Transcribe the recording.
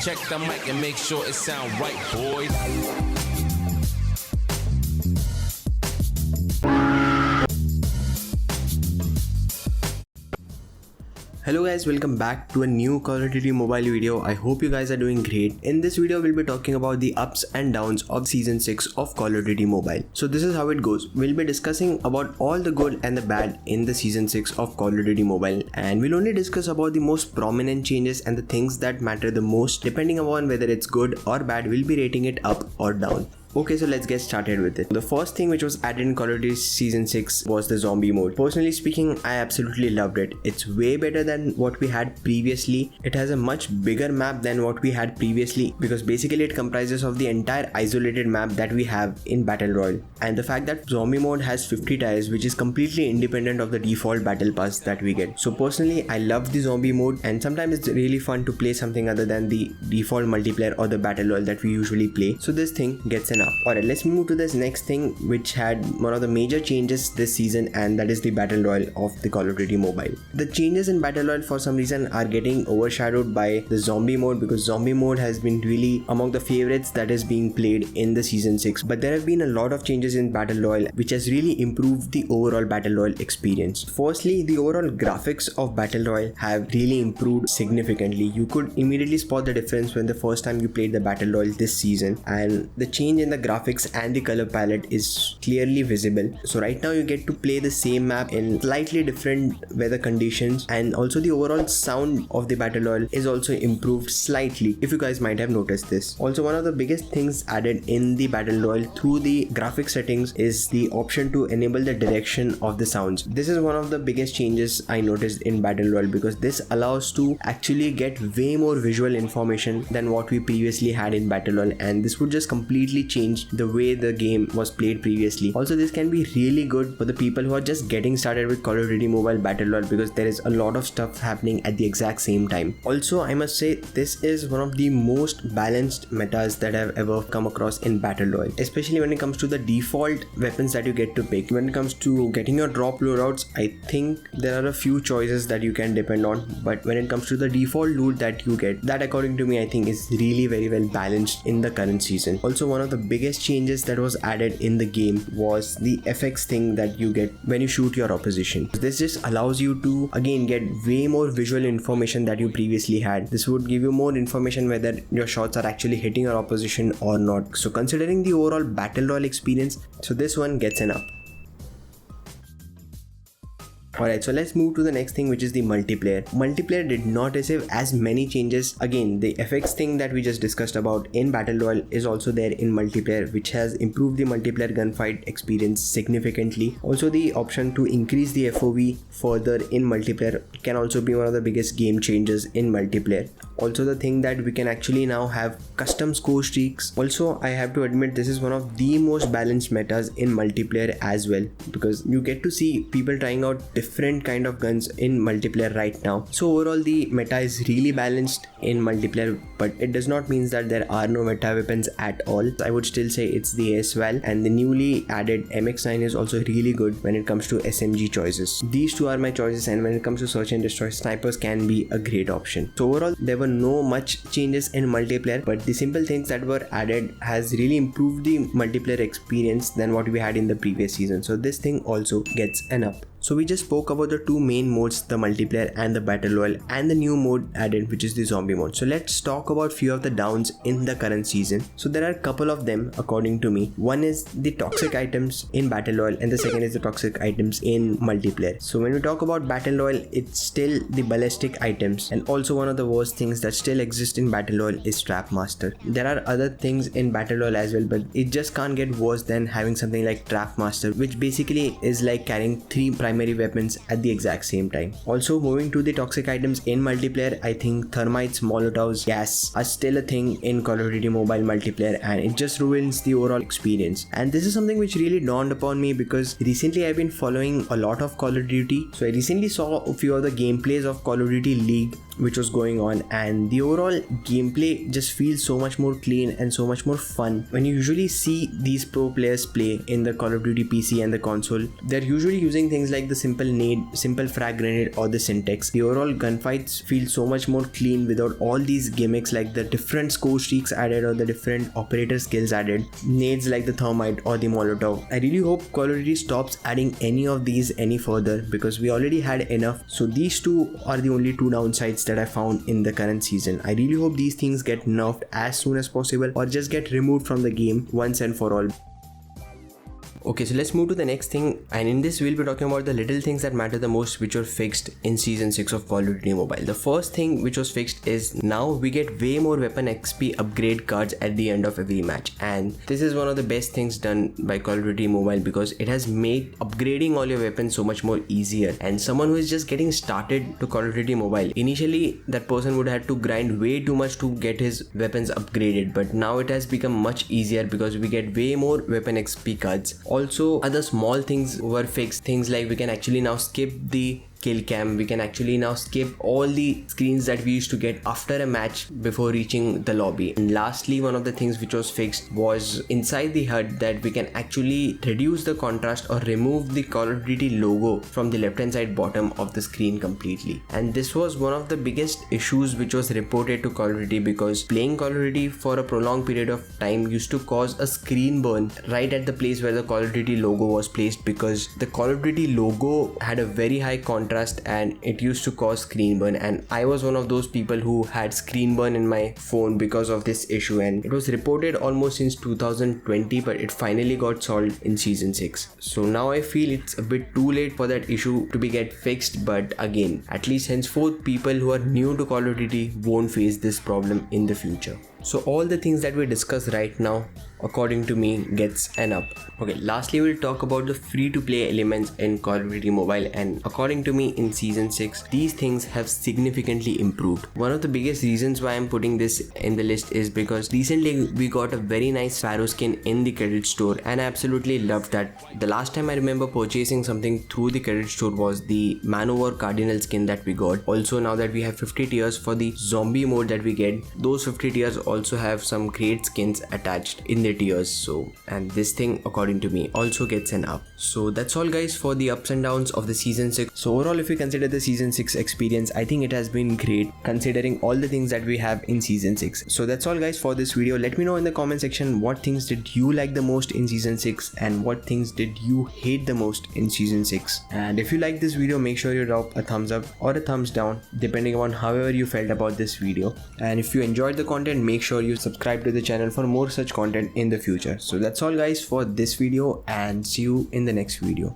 Check the mic and make sure it sound right, boys. Hello guys, welcome back to a new Call of Duty mobile video. I hope you guys are doing great. In this video, we'll be talking about the ups and downs of Season 6 of Call of Duty Mobile. So this is how it goes. We'll be discussing about all the good and the bad in the Season 6 of Call of Duty Mobile, and we'll only discuss about the most prominent changes and the things that matter the most. Depending upon whether it's good or bad, we'll be rating it up or down. Okay, so let's get started with it. The first thing which was added in Call of Duty Season 6 was the zombie mode. Personally speaking, I absolutely loved it. It's way better than what we had previously. It has a much bigger map than what we had previously, because basically it comprises of the entire isolated map that we have in Battle Royale. And the fact that zombie mode has 50 tires, which is completely independent of the default battle pass that we get. So personally, I love the zombie mode, and sometimes it's really fun to play something other than the default multiplayer or the Battle Royale that we usually play. So this thing gets an up. Alright, let's move to this next thing which had one of the major changes this season, and that is the Battle Royale of the Call of Duty Mobile. The changes in Battle Royale for some reason are getting overshadowed by the zombie mode, because zombie mode has been really among the favorites that is being played in the Season 6. But there have been a lot of changes in Battle Royale which has really improved the overall Battle Royale experience. Firstly, the overall graphics of Battle Royale have really improved significantly. You could immediately spot the difference when the first time you played the Battle Royale this season, and the change in the graphics and the color palette is clearly visible. So right now you get to play the same map in slightly different weather conditions, and also the overall sound of the Battle Royale is also improved slightly, if you guys might have noticed this. Also, one of the biggest things added in the Battle Royale through the graphic settings is the option to enable the direction of the sounds. This is one of the biggest changes I noticed in Battle Royale, because this allows to actually get way more visual information than what we previously had in Battle Royale, and this would just completely change the way the game was played previously. Also, this can be really good for the people who are just getting started with Call of Duty Mobile Battle Royale, because there is a lot of stuff happening at the exact same time. Also, I must say this is one of the most balanced metas that I've ever come across in Battle Royale, especially when it comes to the default weapons that you get to pick. When it comes to getting your drop loadouts, I think there are a few choices that you can depend on, but when it comes to the default loot that you get, that according to me I think is really very well balanced in the current season. Also, one of the biggest changes that was added in the game was the FX thing that you get when you shoot your opposition. This just allows you to again get way more visual information that you previously had. This would give you more information whether your shots are actually hitting your opposition or not. So considering the overall Battle Royale experience, so this one gets an up. Alright, so let's move to the next thing, which is the multiplayer. Multiplayer did not receive as many changes. Again, the FX thing that we just discussed about in Battle Royale is also there in multiplayer, which has improved the multiplayer gunfight experience significantly. Also, the option to increase the FOV further in multiplayer can also be one of the biggest game changers in multiplayer. Also, the thing that we can actually now have custom score streaks. Also, I have to admit this is one of the most balanced metas in multiplayer as well, because you get to see people trying out different kind of guns in multiplayer right now. So overall, the meta is really balanced in multiplayer, but it does not mean that there are no meta weapons at all. I would still say it's the ASVAL, and the newly added MX9 is also really good when it comes to SMG choices. These two are my choices, and when it comes to search and destroy, snipers can be a great option. So overall, there were no much changes in multiplayer, but the simple things that were added has really improved the multiplayer experience than what we had in the previous season. So this thing also gets an up. So we just spoke about the two main modes, the multiplayer and the Battle Royale, and the new mode added, which is the zombie mode. So let's talk about few of the downs in the current season. So there are a couple of them according to me. One is the toxic items in Battle Royale, and the second is the toxic items in multiplayer. So when we talk about Battle Royale, it's still the ballistic items, and also one of the worst things that still exist in Battle Royale is Trap Master. There are other things in Battle Royale as well, but it just can't get worse than having something like Trap Master, which basically is like carrying three primary weapons at the exact same time. Also, moving to the toxic items in multiplayer, I think thermites, molotovs, gas are still a thing in Call of Duty Mobile multiplayer, and it just ruins the overall experience. And this is something which really dawned upon me, because recently I've been following a lot of Call of Duty. So I recently saw a few of the gameplays of Call of Duty League which was going on, and the overall gameplay just feels so much more clean and so much more fun. When you usually see these pro players play in the Call of Duty PC and the console, they're usually using things like like the simple nade, simple frag grenade or the syntax. The overall gunfights feel so much more clean without all these gimmicks like the different score streaks added or the different operator skills added, nades like the thermite or the molotov. I really hope Call of Duty stops adding any of these any further because we already had enough. So these two are the only two downsides that I found in the current season. I really hope these things get nerfed as soon as possible or just get removed from the game once and for all. Okay, so let's move to the next thing, and in this we'll be talking about the little things that matter the most which were fixed in Season 6 of Call of Duty Mobile. The first thing which was fixed is now we get way more weapon XP upgrade cards at the end of every match, and this is one of the best things done by Call of Duty Mobile because it has made upgrading all your weapons so much more easier. And someone who is just getting started to Call of Duty Mobile, initially that person would have to grind way too much to get his weapons upgraded, but now it has become much easier because we get way more weapon XP cards. Also, other small things were fixed, things like we can actually now skip the kill cam, we can actually now skip all the screens that we used to get after a match before reaching the lobby. And lastly, one of the things which was fixed was inside the HUD that we can actually reduce the contrast or remove the Call of Duty logo from the left hand side bottom of the screen completely. And this was one of the biggest issues which was reported to Call of Duty because playing Call of Duty for a prolonged period of time used to cause a screen burn right at the place where the Call of Duty logo was placed because the Call of Duty logo had a very high contrast and it used to cause screen burn, and I was one of those people who had screen burn in my phone because of this issue, and it was reported almost since 2020, but it finally got solved in Season 6. So now I feel it's a bit too late for that issue to be get fixed, but again, at least henceforth people who are new to Call of Duty won't face this problem in the future. So all the things that we discuss right now, according to me, gets an up. Okay, lastly we'll talk about the free to play elements in Call of Duty Mobile, and according to me in Season 6, these things have significantly improved. One of the biggest reasons why I'm putting this in the list is because recently we got a very nice Sparrow skin in the credit store and I absolutely loved that. The last time I remember purchasing something through the credit store was the Manowar Cardinal skin that we got. Also, now that we have 50 tiers for the zombie mode that we get, those 50 tiers also have some great skins attached in the tiers. So, and this thing according to me also gets an up. So that's all guys for the ups and downs of the Season 6. So overall, if we consider the Season 6 experience, I think it has been great considering all the things that we have in Season 6. So that's all guys for this video. Let me know in the comment section what things did you like the most in Season 6 and what things did you hate the most in Season 6. And if you like this video, make sure you drop a thumbs up or a thumbs down depending on however you felt about this video. And if you enjoyed the content, make sure you subscribe to the channel for more such content in the future. So that's all guys for this video, and see you in the next video.